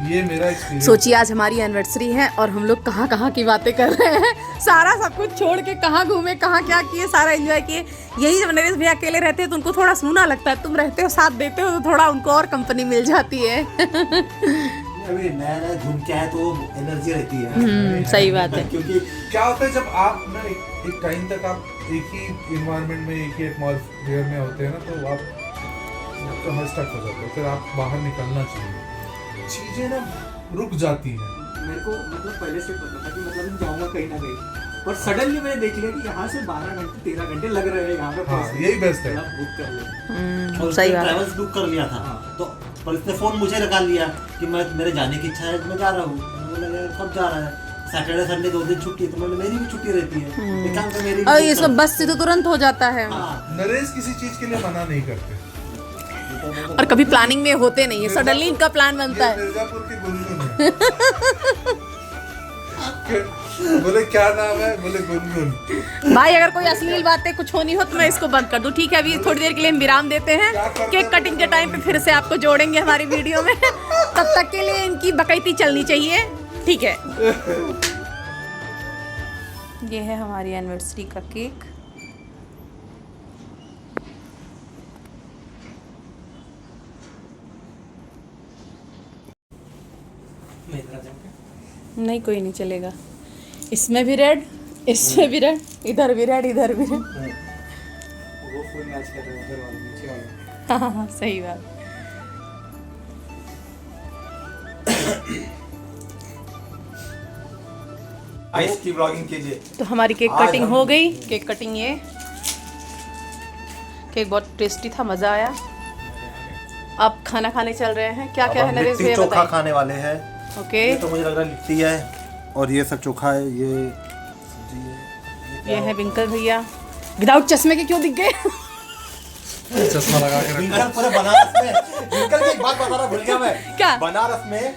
ये मेरा एक्सपीरियंस। सोचिए आज हमारी एनिवर्सरी है और हम लोग कहाँ कहाँ की बातें कर रहे हैं, सारा सब कुछ छोड़ के कहाँ घूमे, कहाँ क्या किए, सारा एंजॉय किए। यही जब नरेश भैया अकेले रहते हैं तो उनको थोड़ा सूना लगता है, तुम रहते हो साथ देते हो तो थोड़ा उनको और कंपनी मिल जाती है। अभी नया घूम के आए तो एनर्जी रहती है। सही बात है। क्योंकि क्या होता है जब आप ना एक टाइम तक आप एक ही इन्वायरमेंट में, एक ही एटमॉस्फेयर में होते हैं ना, तो आप तो स्टक हो जाते हो, फिर आप बाहर निकलना चाहिए, चीजें ना रुक जाती हैं। मेरे को मतलब पहले से पता था कि मतलब मैं जाऊंगा कहीं ना कहीं, पर सडनली मैंने देख लिया कि यहाँ से 12 घंटे 13 घंटे लग रहे हैं यहाँ पे। हाँ, यही बेस्ट है। बुक कर लो। और सही बात है। ट्रैवल्स बुक कर लिया था तो पर इसने फोन मुझे लगा लिया कि मेरे जाने की इच्छा है, मैं जा रहा हूँ। मैंने लगा कब जा रहा है, सैटरडे संडे 2 दिन छुट्टी है, तो मेरी भी छुट्टी रहती है। एक काम कर मेरी और भी ये सब बस से तो तुरंत हो जाता है। हाँ, नरेश किसी चीज के लिए मना नहीं करते। और कभी प्लानिंग में होते नहीं है, सडनली इनका प्लान बनता ये है। मिर्जापुर की गुनगुन है। बोले क्या नाम है, बोले गुनगुन। भाई अगर कोई अश्लील बातें कुछ होनी हो तो मैं इसको बंद कर दूं, ठीक है? अभी थोड़ी देर के लिए हम विराम देते हैं, केक कटिंग के टाइम पे फिर से आपको जोड़ेंगे हमारी वीडियो में। तब तक के लिए इनकी बकैती चलनी चाहिए, ठीक है? ये है हमारी एनिवर्सरी का केक। नहीं कोई नहीं चलेगा। इसमें भी रेड, इसमें भी रेड, इधर भी रेड, इधर भी रेड। वो फुल मैच कर रहे हैं उधर वाले नीचे वाले। हाँ सही बात। आइस की ब्लॉगिंग कीजिए। तो हमारी केक आज कटिंग हम- हो गई। केक कटिंग ये केक बहुत टेस्टी था, मज़ा आया। अब खाना खाने चल रहे हैं। क्या क्या है नरेश लिट्टी भैया चोखा बताइए। खाने वाले हैं। ओके, ये तो मुझे लग रहा है लिट्टी है और ये सब चोखा है। ये सब्जी है। ये है विंकल भैया। विदाउट चश्मे के क्यों दिख गए? चश्मा लगा के विंकल पूरे बनारस में, विंकल की एक बात बता रहा भूल गया मैं। क्या? बनारस में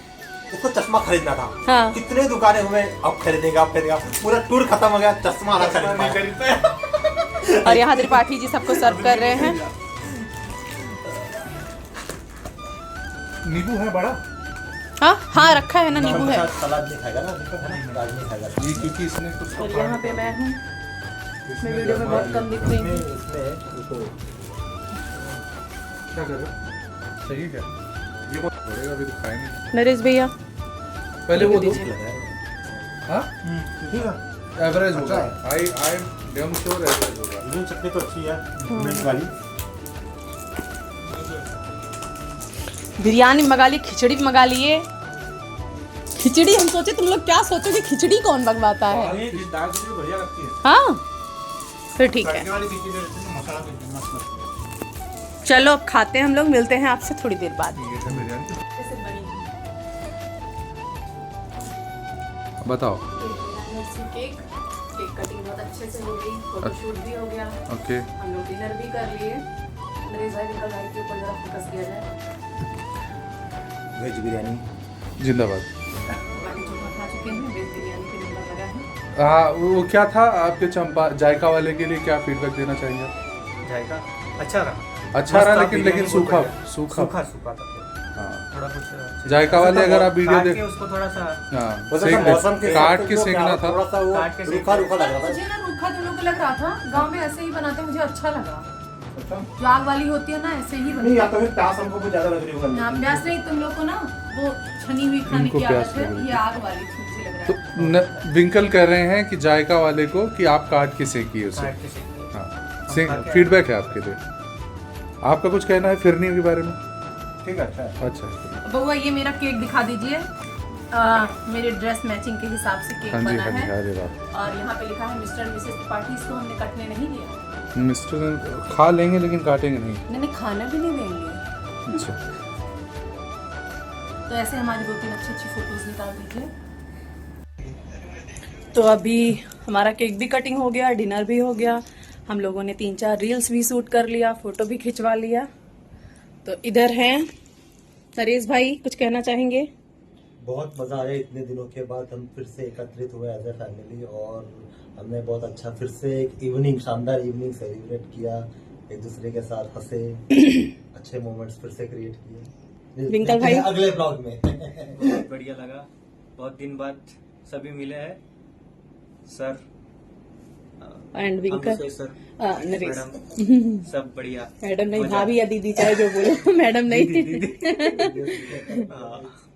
उसको चश्मा खरीदना था। हाँ। कितने दुकानें हुए, अब खरीदेगा पूरा टूर खत्म हो गया, चश्मा ना खरीद पाया। और यहाँ त्रिपाठी जी सबको सर्व कर रहे हैं। नींबू है बड़ा हाँ हाँ, रखा है ना, नींबू है। सलाद नहीं खाएगा ना, विंकल है ना, सलाद नहीं खाएगा। ये, क्योंकि इसने कुछ और यहाँ पे मैं हूँ। मैं वीडियो में बहुत कम दिख रही हूँ। इसमें इसको क्या कर रहे हो? सही है क्या? ये बहुत बढ़ेगा, अभी तो खाएंगे। नरेश भैया पहले वो दो। दीजिए। हाँ, ठीक है। एवरेज होगा। अच्छा I am damn sure average होगा। ग्रीन चटनी तो अच्छी है, मिर्च वाली। बिरयानी मंगा ली, खिचड़ी मंगा लिए। खिचड़ी हम सोचे, तुम लोग क्या सोचोगे खिचड़ी कौन मंगवाता है? दाल खिचड़ी बढ़िया लगती है। हाँ फिर ठीक है, वाली खिचड़ी रहती है, मसाला मस्त लगता है। चलो अब खाते हैं हम लोग। मिलते हैं आपसे थोड़ी देर बाद। ये है बिरयानी। बताओ। केक कटिंग बहुत अच्छे से हो गई, फोटोशूट भी हो गया, ओके, हम लोग डिनर भी कर लिए। नरेश भाई विंकल भाई के ऊपर जरा फोकस किया जाए। वेज बिरयानी जिंदाबाद। बाकी चोखा खा चुके हैं, वेज बिरयानी के नंबर लगा है। हाँ, वो क्या था आपके चंपा जायका वाले के लिए क्या फीडबैक देना चाहेंगे? जाएगा अच्छा रहा। अच्छा रहा, लेकिन सूखा सूखा सूखा सूखा था हाँ। थोड़ा कुछ जायका वाले अगर आप वीडियो काट देख के उसको थोड़ा सा हाँ, वैसे सेक तो दे। मौसम के काट हिसाब के से सेकना था। थोड़ा सा वो काट के सेक रूखा रूखा लग रहा था। मुझे ना रूखा तुम लोग को लग रहा था, गांव में ऐसे ही बनाते, मुझे अच्छा लगा। जो आग वाली होती है ना, ऐसे ही नहीं, बनती या तो फिर प्यास हमको कुछ ज्यादा लग रही होगी। है। प्यास नहीं, तुम लोग को ना वो छनी हुई खाने इनको की प्यास आदत है, लग रही ये आग वाली मुझे लग तो रहा है। विंकल कह रहे हैं कि जायका वाले को कि आप काट के सेकिए उसे। काट के सेक हाँ, फीडबैक है आपके लिए। आपका कुछ कहना है फिरनी के बारे में? ठीक है, अच्छा है। अच्छा है। बउआ ये मेरा केक दिखा दीजिए। मेरे ड्रेस मैचिंग के हिसाब से केक हाँ जी, बना हाँ जी, है। अरे वाह। और यहाँ पे लिखा है मिस्टर मिसेस त्रिपाठी। इसको हमने कटने नहीं दिया। मिस्टर खा लेंगे लेकिन काटेंगे नहीं। नहीं, खाना भी नहीं देंगे। अच्छा, तो ऐसे हमारी 2-3 अच्छी फोटोज निकाल दीजिए। तो अभी हमारा केक भी कटिंग हो गया, डिनर भी हो गया, हम लोगों ने 3-4 रील्स भी शूट कर लिया, फोटो भी खिंचवा लिया। तो इधर हैं नरेश भाई, कुछ कहना चाहेंगे? बहुत मजा आया, इतने दिनों के बाद हम फिर से एकत्रित हुए एज ए फैमिली और हमने बहुत अच्छा फिर से एक इवनिंग, शानदार इवनिंग सेलिब्रेट किया, एक दूसरे के साथ हंसे, अच्छे मोमेंट्स फिर से क्रिएट किए। विंकल भाई? अगले ब्लॉग में बहुत बढ़िया लगा। बहुत दिन बाद सभी मिले हैं। सर एंड विंकल सर नरेश मैडम सब बढ़िया। मैडम नहीं, भाभी या दीदी चाहे जो बोलो, मैडम नहीं।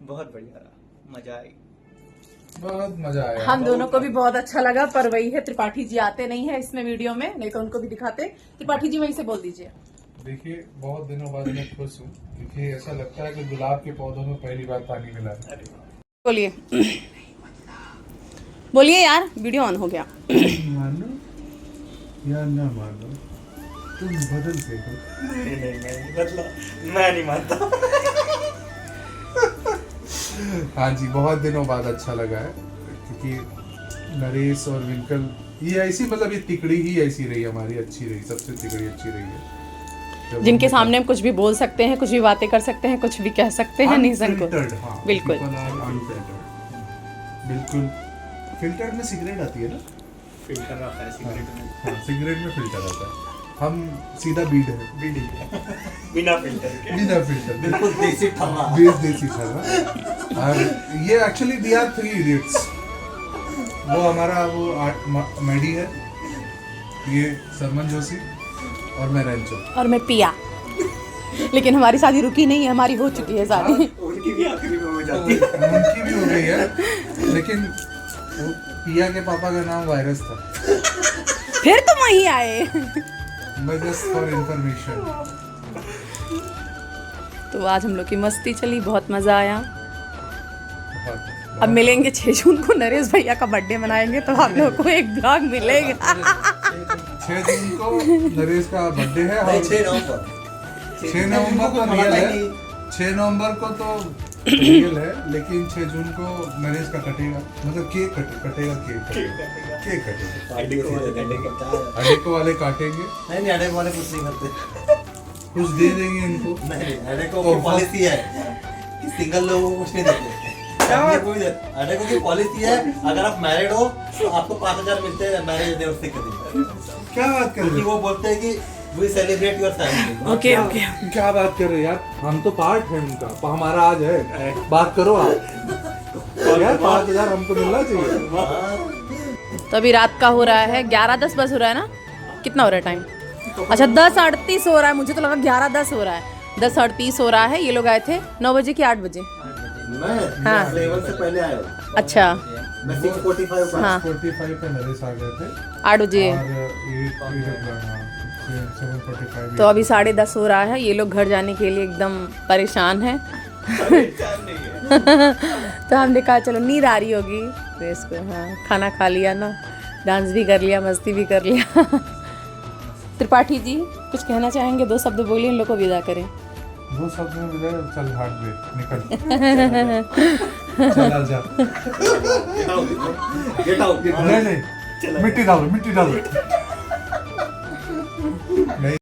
बहुत बढ़िया रहा, मजा आई। बहुत मजा आया। हम दोनों को भी बहुत अच्छा लगा, पर वही है त्रिपाठी जी आते नहीं है इसमें वीडियो में, नहीं तो उनको भी दिखाते। त्रिपाठी जी वहीं से बोल दीजिए। देखिए, बहुत दिनों बाद मैं खुश हूँ क्योंकि ऐसा लगता है कि गुलाब के पौधों में पहली बार पानी मिला है। बोलिए बोलिए यार, वीडियो ऑन हो गया। मानो या ना मानो, तुम बदल देखो। मैं नहीं मानता। हाँ जी, बहुत दिनों बाद अच्छा लगा है क्योंकि नरेश और विंकल ये ऐसी, मतलब ये तिकड़ी ही ऐसी रही हमारी, अच्छी रही, सबसे तिकड़ी अच्छी रही है। जिनके सामने हम कुछ भी बोल सकते हैं, कुछ भी बातें कर सकते हैं, कुछ भी कह सकते हैं नीजन को। हाँ, बिल्कुल बिल्कुल। फिल्टर्ड में सिगरेट आती है ना? फिल्टर आता है सिगरेट में। हाँ, सिगरेट में फिल्टर आता है। हम सीधा बीड है, बीड़ी बिना फिल्टर के। बिना फिल्टर, बिल्कुल देसी ठर्रा। देसी था ना। और ये एक्चुअली वी आर 3 इडियट्स। वो हमारा वो मैडी है, ये सरमन जोशी और मैं रैंचो और मैं पिया। लेकिन हमारी शादी रुकी नहीं है, हमारी हो चुकी है शादी। उनकी भी आखिरी में हो जाती है। उनकी भी हो गई है, लेकिन पिया के पापा का नाम वायरस था। फिर तुम वहीं आए। मैं जस्ट फॉर इंफॉर्मेशन। तो आज हम लोग की मस्ती चली, बहुत मज़ा आया। अब मिलेंगे 6 जून को, नरेश भैया का बर्थडे मनाएंगे तो आप लोगों को एक ब्लॉग मिलेगा। 6 जून को नरेश का बर्थडे है और 6 नवंबर 6 नवंबर को रियल है। 6 नवंबर को तो रियल है, लेकिन 6 जून को नरेश का कटेगा, मतलब केक कटेगा केक कटेगा। अडेको वाले काटेंगे, नहीं अडेको वाले कुछ नहीं करते, कुछ दे देंगे इनको। नहीं अडेको की पॉलिसी है कि सिंगल लोगों को कुछ नहीं देते। अडेको की पॉलिसी है, अगर आप मैरिड हो तो आपको 5000 मिलते हैं मैरिज एनिवर्सरी के दिन। क्या बात कर रहे क्योंकि हो? वो बोलते हैं कि we celebrate your family. Okay okay. क्या बात कर रहे हो यार, हम तो पार्ट है उनका, हमारा आज है, बात करो आप यार। 5000 हमको मिलना चाहिए। तो अभी रात का हो रहा है 11:10 बस हो रहा है ना, कितना हो रहा है टाइम? अच्छा 10:38 हो रहा है, मुझे तो लगा 11:10 हो रहा है। 10:38 हो रहा है। ये लोग आए थे 9 बजे कि 8 बजे? मैं हाँ। 11 से पहले आया हूँ। अच्छा मैं 6:45 पर हाँ 45 पे नरेश आ गए थे 8 बजे। और 7:45। तो अभी 10:30 हो रहा है। ये लोग घर जाने के लिए एकदम परेशान हैं। तो हमने कहा चलो नींद आ रही होगी तो इसको, हाँ खाना खा लिया ना, डांस भी कर लिया, मस्ती भी कर लिया। त्रिपाठी जी कुछ कहना चाहेंगे? 2 शब्द बोलिए, इन लोग को विदा करें। 2 शब्द में विदा? चल भाग दे, निकल चल जा। गेट आउट नहीं मिट्टी डालो